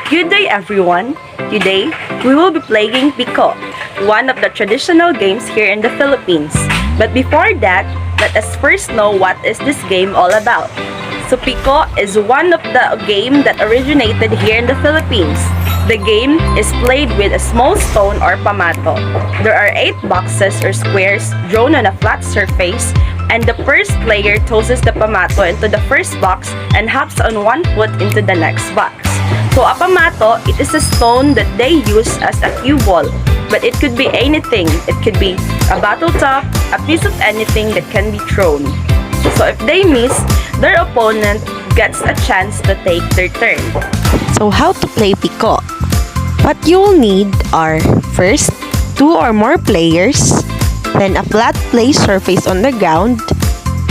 Good day everyone! Today, we will be playing Piko, one of the traditional games here in the Philippines. But before that, let us first know what is this game all about. So Piko is one of the game that originated here in the Philippines. The game is played with a small stone or pamato. There are 8 boxes or squares drawn on a flat surface, and the first player tosses the pamato into the first box and hops on one foot into the next box. So a pamato, it is a stone that they use as a cue ball, but it could be anything. It could be a bottle top, a piece of anything that can be thrown. So if they miss, their opponent gets a chance to take their turn. So how to play Piko? What you will need are first, 2 or more players, then a flat play surface on the ground.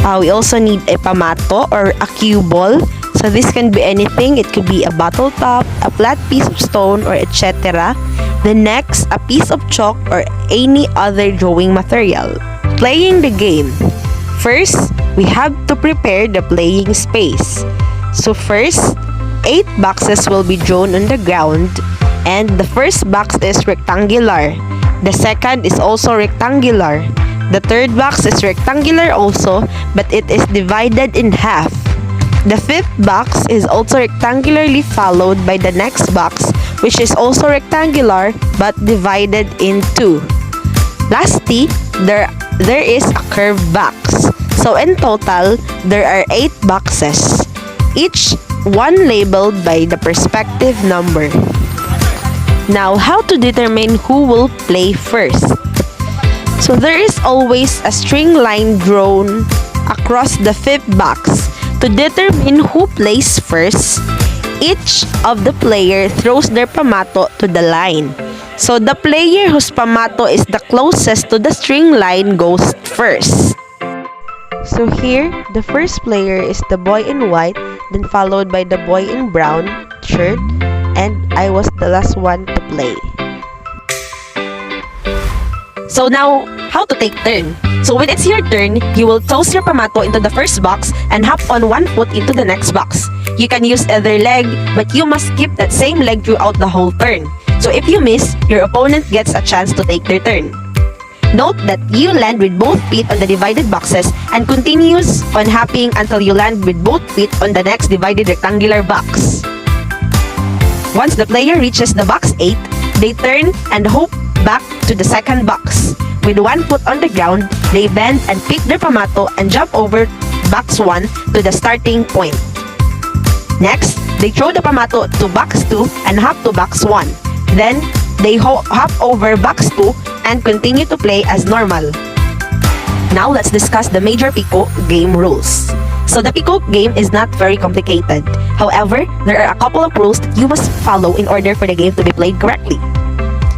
We also need a pamato or a cue ball. So this can be anything. It could be a bottle top, a flat piece of stone, or etc. Then next, a piece of chalk or any other drawing material. Playing the game. First, we have to prepare the playing space. So first, 8 boxes will be drawn on the ground, and the first box is rectangular. The second is also rectangular. The third box is rectangular also, but it is divided in half. The fifth box is also rectangularly followed by the next box, which is also rectangular but divided in 2. Lastly, there is a curved box. So in total, there are 8 boxes, each one labeled by the respective number. Now, how to determine who will play first? So there is always a string line drawn across the 5th box. To determine who plays first, each of the player throws their pamato to the line. So the player whose pamato is the closest to the string line goes first. So here, the first player is the boy in white, then followed by the boy in brown shirt, and I was the last one to play. So now, how to take turn? So when it's your turn, you will toss your pamato into the first box and hop on one foot into the next box. You can use either leg, but you must keep that same leg throughout the whole turn. So if you miss, your opponent gets a chance to take their turn. Note that you land with both feet on the divided boxes and continues on hopping until you land with both feet on the next divided rectangular box. Once the player reaches the box 8, they turn and hop back to the second box. With one foot on the ground, they bend and pick their pamato and jump over box 1 to the starting point. Next, they throw the pamato to box 2 and hop to box 1. Then, they hop over box 2 and continue to play as normal. Now, let's discuss the major Piko game rules. So the Piko game is not very complicated. However, there are a couple of rules that you must follow in order for the game to be played correctly.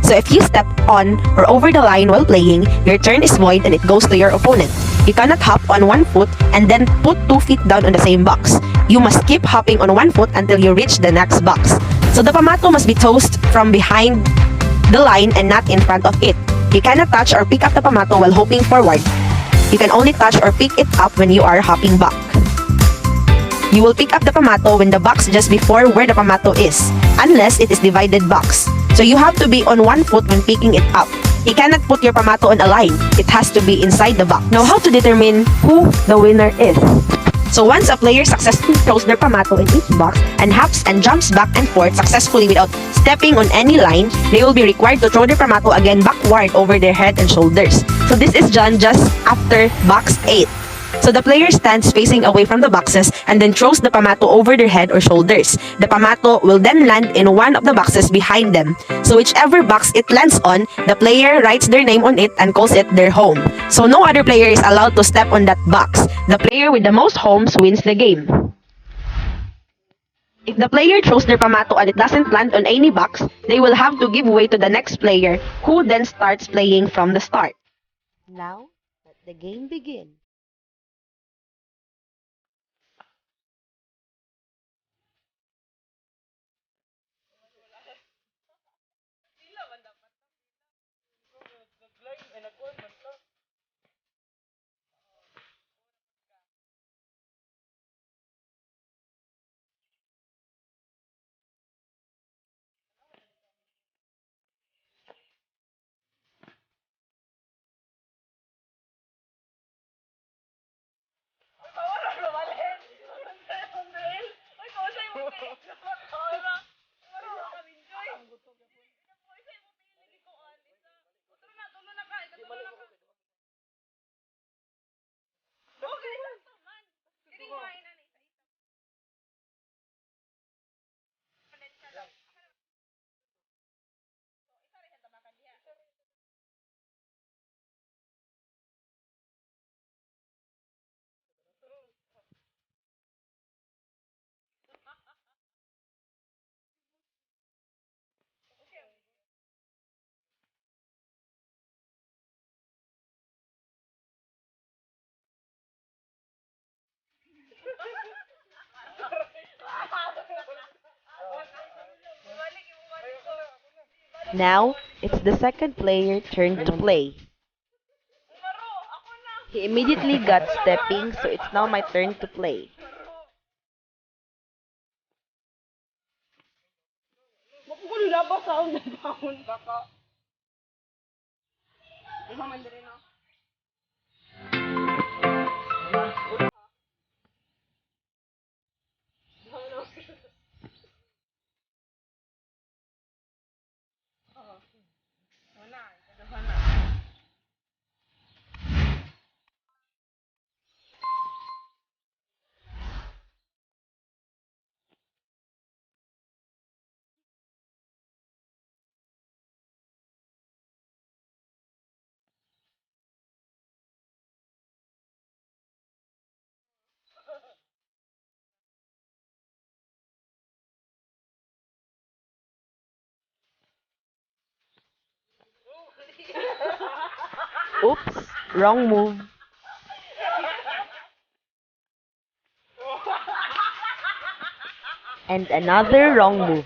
So if you step on or over the line while playing, your turn is void and it goes to your opponent. You cannot hop on one foot and then put 2 feet down on the same box. You must keep hopping on one foot until you reach the next box. So the pamato must be tossed from behind the line and not in front of it. You cannot touch or pick up the pamato while hopping forward. You can only touch or pick it up when you are hopping back. You will pick up the pamato when the box just before where the pamato is, unless it is divided box. So you have to be on one foot when picking it up. You cannot put your pamato on a line. It has to be inside the box. Now, how to determine who the winner is? So once a player successfully throws their pamato in each box and hops and jumps back and forth successfully without stepping on any line, they will be required to throw their pamato again backward over their head and shoulders. So this is done just after box 8. So the player stands facing away from the boxes and then throws the pamato over their head or shoulders. The pamato will then land in one of the boxes behind them. So whichever box it lands on, the player writes their name on it and calls it their home. So no other player is allowed to step on that box. The player with the most homes wins the game. If the player throws their pamato and it doesn't land on any box, they will have to give way to the next player, who then starts playing from the start. Now, let the game begin. Now, it's the second player turn to play. He immediately got stepping, so it's now my turn to play. Oops, wrong move. And another wrong move.